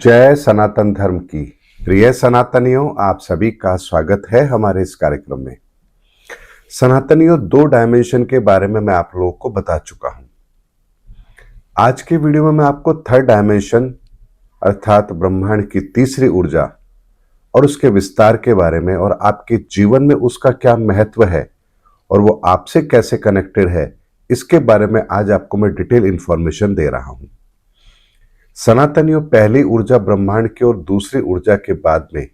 जय सनातन धर्म की। प्रिय सनातनियों, आप सभी का स्वागत है हमारे इस कार्यक्रम में। सनातनियों, 2 डायमेंशन के बारे में मैं आप लोगों को बता चुका हूं। आज के वीडियो में मैं आपको थर्ड डायमेंशन अर्थात ब्रह्मांड की तीसरी ऊर्जा और उसके विस्तार के बारे में और आपके जीवन में उसका क्या महत्व है और वो आपसे कैसे कनेक्टेड है, इसके बारे में आज आपको मैं डिटेल इंफॉर्मेशन दे रहा हूं। सनातनियों, पहली ऊर्जा ब्रह्मांड की और दूसरी ऊर्जा के बाद में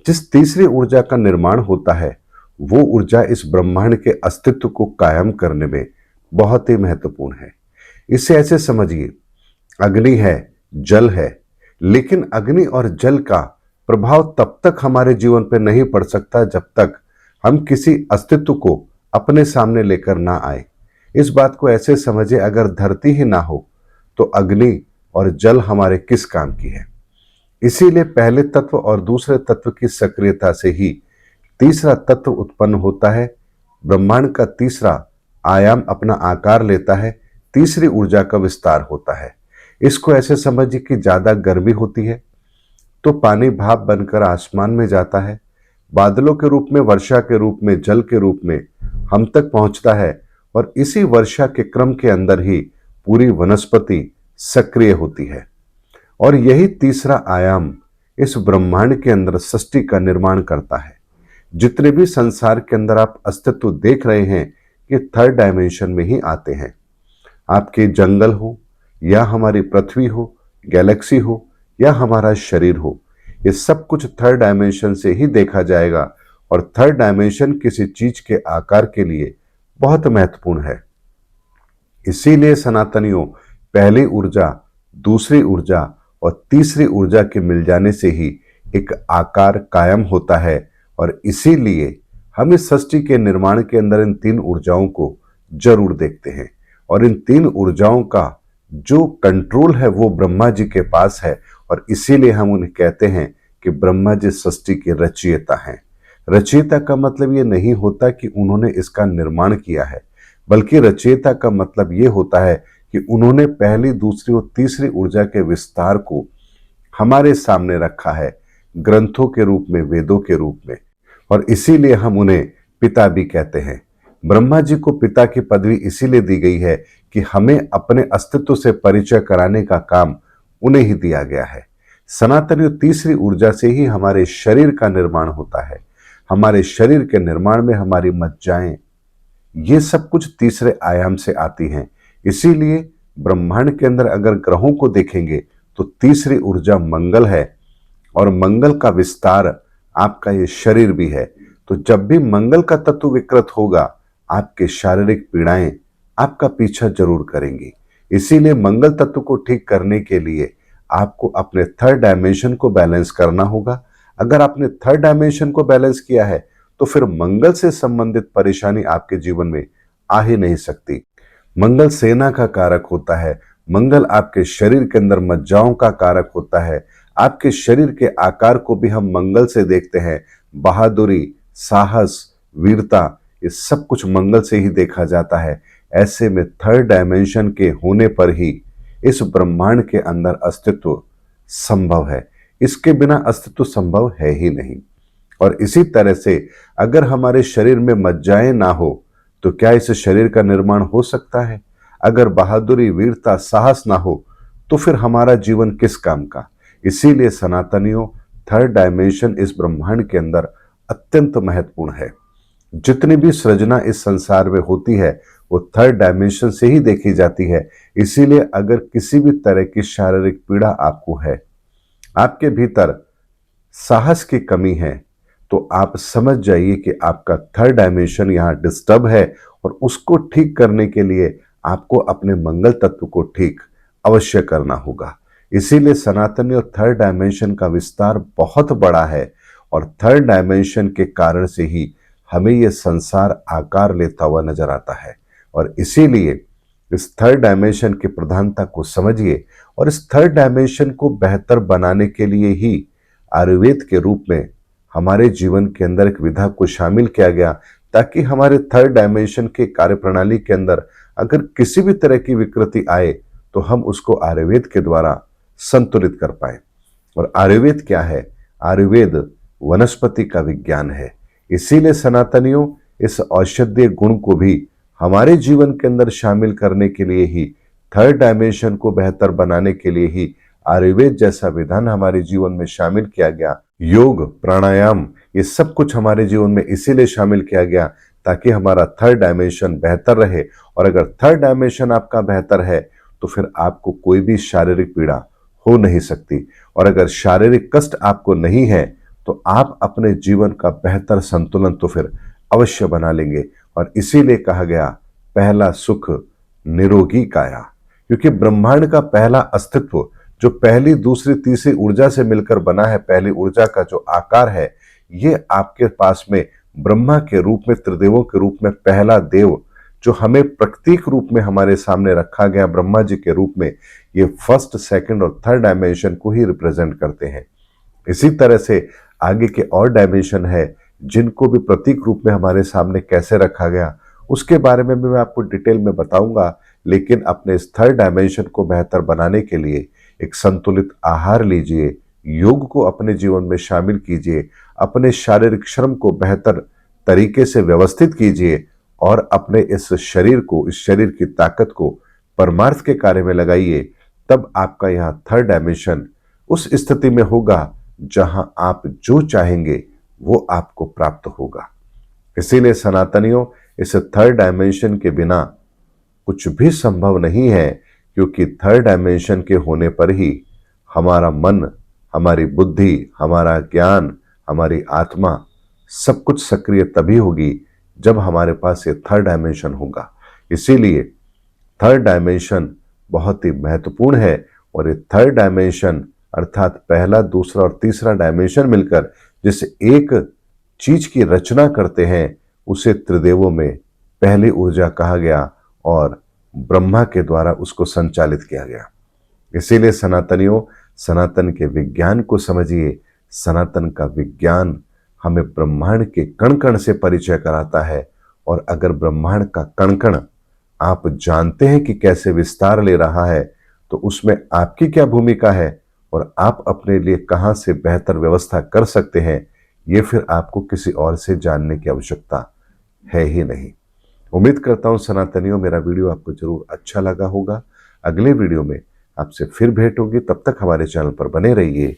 जिस तीसरी ऊर्जा का निर्माण होता है, वो ऊर्जा इस ब्रह्मांड के अस्तित्व को कायम करने में बहुत ही महत्वपूर्ण है। इसे ऐसे समझिए, अग्नि है, जल है, लेकिन अग्नि और जल का प्रभाव तब तक हमारे जीवन पर नहीं पड़ सकता जब तक हम किसी अस्तित्व को अपने सामने लेकर ना आए। इस बात को ऐसे समझिए, अगर धरती ही ना हो तो अग्नि और जल हमारे किस काम की है। इसीलिए पहले तत्व और दूसरे तत्व की सक्रियता से ही तीसरा तत्व उत्पन्न होता है। ब्रह्मांड का तीसरा आयाम अपना आकार लेता है, तीसरी ऊर्जा का विस्तार होता है। इसको ऐसे समझिए कि ज्यादा गर्मी होती है तो पानी भाप बनकर आसमान में जाता है, बादलों के रूप में, वर्षा के रूप में, जल के रूप में हम तक पहुंचता है और इसी वर्षा के क्रम के अंदर ही पूरी वनस्पति सक्रिय होती है। और यही तीसरा आयाम इस ब्रह्मांड के अंदर सृष्टि का निर्माण करता है। जितने भी संसार के अंदर आप अस्तित्व देख रहे हैं, ये थर्ड डायमेंशन में ही आते हैं। आपके जंगल हो या हमारी पृथ्वी हो, गैलेक्सी हो या हमारा शरीर हो, ये सब कुछ थर्ड डायमेंशन से ही देखा जाएगा। और थर्ड डायमेंशन किसी चीज के आकार के लिए बहुत महत्वपूर्ण है। इसीलिए सनातनियों, पहली ऊर्जा, दूसरी ऊर्जा और तीसरी ऊर्जा के मिल जाने से ही एक आकार कायम होता है। और इसीलिए हम इस सृष्टि के निर्माण के अंदर इन 3 ऊर्जाओं को जरूर देखते हैं। और इन 3 ऊर्जाओं का जो कंट्रोल है वो ब्रह्मा जी के पास है। और इसीलिए हम उन्हें कहते हैं कि ब्रह्मा जी सृष्टि के रचयिता हैं। रचयिता का मतलब ये नहीं होता कि उन्होंने इसका निर्माण किया है, बल्कि रचयिता का मतलब ये होता है कि उन्होंने पहली, दूसरी और तीसरी ऊर्जा के विस्तार को हमारे सामने रखा है, ग्रंथों के रूप में, वेदों के रूप में। और इसीलिए हम उन्हें पिता भी कहते हैं। ब्रह्मा जी को पिता की पदवी इसीलिए दी गई है कि हमें अपने अस्तित्व से परिचय कराने का काम उन्हें ही दिया गया है। सनातनी तीसरी ऊर्जा से ही हमारे शरीर का निर्माण होता है। हमारे शरीर के निर्माण में हमारी मज्जाएं, ये सब कुछ तीसरे आयाम से आती हैं। इसीलिए ब्रह्मांड के अंदर अगर ग्रहों को देखेंगे तो तीसरी ऊर्जा मंगल है और मंगल का विस्तार आपका ये शरीर भी है। तो जब भी मंगल का तत्व विकृत होगा, आपके शारीरिक पीड़ाएं आपका पीछा जरूर करेंगी। इसीलिए मंगल तत्व को ठीक करने के लिए आपको अपने थर्ड डायमेंशन को बैलेंस करना होगा। अगर आपने थर्ड डायमेंशन को बैलेंस किया है तो फिर मंगल से संबंधित परेशानी आपके जीवन में आ ही नहीं सकती। मंगल सेना का कारक होता है। मंगल आपके शरीर के अंदर मज्जाओं का कारक होता है। आपके शरीर के आकार को भी हम मंगल से देखते हैं। बहादुरी, साहस, वीरता, ये सब कुछ मंगल से ही देखा जाता है। ऐसे में थर्ड डायमेंशन के होने पर ही इस ब्रह्मांड के अंदर अस्तित्व संभव है। इसके बिना अस्तित्व संभव है ही नहीं। और इसी तरह से अगर हमारे शरीर में मज्जाएं ना हो तो क्या इस शरीर का निर्माण हो सकता है? अगर बहादुरी, वीरता, साहस ना हो तो फिर हमारा जीवन किस काम का? इसीलिए सनातनियों, थर्ड डायमेंशन इस ब्रह्मांड के अंदर अत्यंत महत्वपूर्ण है। जितनी भी सृजना इस संसार में होती है वो थर्ड डायमेंशन से ही देखी जाती है। इसीलिए अगर किसी भी तरह की शारीरिक पीड़ा आपको है, आपके भीतर साहस की कमी है, तो आप समझ जाइए कि आपका थर्ड डायमेंशन यहाँ डिस्टर्ब है। और उसको ठीक करने के लिए आपको अपने मंगल तत्व को ठीक अवश्य करना होगा। इसीलिए सनातनी और थर्ड डायमेंशन का विस्तार बहुत बड़ा है। और थर्ड डायमेंशन के कारण से ही हमें यह संसार आकार लेता हुआ नजर आता है। और इसीलिए इस थर्ड डायमेंशन की प्रधानता को समझिए। और इस थर्ड डायमेंशन को बेहतर बनाने के लिए ही आयुर्वेद के रूप में हमारे जीवन के अंदर एक विधा को शामिल किया गया, ताकि हमारे थर्ड डायमेंशन के कार्यप्रणाली के अंदर अगर किसी भी तरह की विकृति आए तो हम उसको आयुर्वेद के द्वारा संतुलित कर पाए। और आयुर्वेद क्या है? आयुर्वेद वनस्पति का विज्ञान है। इसीलिए सनातनियों इस औषधीय गुण को भी हमारे जीवन के अंदर शामिल करने के लिए ही, थर्ड डायमेंशन को बेहतर बनाने के लिए ही आयुर्वेद जैसा विधान हमारे जीवन में शामिल किया गया। योग, प्राणायाम, ये सब कुछ हमारे जीवन में इसीलिए शामिल किया गया ताकि हमारा थर्ड डायमेंशन बेहतर रहे। और अगर थर्ड डायमेंशन आपका बेहतर है तो फिर आपको कोई भी शारीरिक पीड़ा हो नहीं सकती। और अगर शारीरिक कष्ट आपको नहीं है तो आप अपने जीवन का बेहतर संतुलन तो फिर अवश्य बना लेंगे। और इसीलिए कहा गया पहला सुख निरोगी काया, क्योंकि ब्रह्मांड का पहला अस्तित्व जो पहली, दूसरी, तीसरी ऊर्जा से मिलकर बना है, पहली ऊर्जा का जो आकार है, ये आपके पास में ब्रह्मा के रूप में, त्रिदेवों के रूप में पहला देव जो हमें प्रतीक रूप में हमारे सामने रखा गया ब्रह्मा जी के रूप में, ये फर्स्ट, सेकंड और थर्ड डायमेंशन को ही रिप्रेजेंट करते हैं। इसी तरह से आगे के और डायमेंशन है जिनको भी प्रतीक रूप में हमारे सामने कैसे रखा गया, उसके बारे में भी मैं आपको डिटेल में बताऊंगा। लेकिन अपने इस थर्ड डायमेंशन को बेहतर बनाने के लिए एक संतुलित आहार लीजिए, योग को अपने जीवन में शामिल कीजिए, अपने शारीरिक श्रम को बेहतर तरीके से व्यवस्थित कीजिए और अपने इस शरीर को, इस शरीर की ताकत को परमार्थ के कार्य में लगाइए। तब आपका यहाँ थर्ड डायमेंशन उस स्थिति में होगा जहां आप जो चाहेंगे वो आपको प्राप्त होगा। इसीलिए सनातनियों, इस थर्ड डायमेंशन के बिना कुछ भी संभव नहीं है, क्योंकि थर्ड डायमेंशन के होने पर ही हमारा मन, हमारी बुद्धि, हमारा ज्ञान, हमारी आत्मा सब कुछ सक्रिय तभी होगी जब हमारे पास ये थर्ड डायमेंशन होगा। इसीलिए थर्ड डायमेंशन बहुत ही महत्वपूर्ण है। और ये थर्ड डायमेंशन अर्थात पहला, दूसरा और तीसरा डायमेंशन मिलकर जिस एक चीज की रचना करते हैं उसे त्रिदेवों में पहली ऊर्जा कहा गया और ब्रह्मा के द्वारा उसको संचालित किया गया। इसीलिए सनातनियों, सनातन के विज्ञान को समझिए। सनातन का विज्ञान हमें ब्रह्मांड के कण कण से परिचय कराता है। और अगर ब्रह्मांड का कण कण आप जानते हैं कि कैसे विस्तार ले रहा है तो उसमें आपकी क्या भूमिका है और आप अपने लिए कहां से बेहतर व्यवस्था कर सकते हैं, ये फिर आपको किसी और से जानने की आवश्यकता है ही नहीं। उम्मीद करता हूं सनातनियों मेरा वीडियो आपको जरूर अच्छा लगा होगा। अगले वीडियो में आपसे फिर भेंट होगी, तब तक हमारे चैनल पर बने रहिए।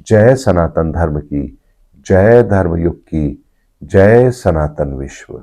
जय सनातन धर्म की, जय धर्म युग की, जय सनातन विश्व।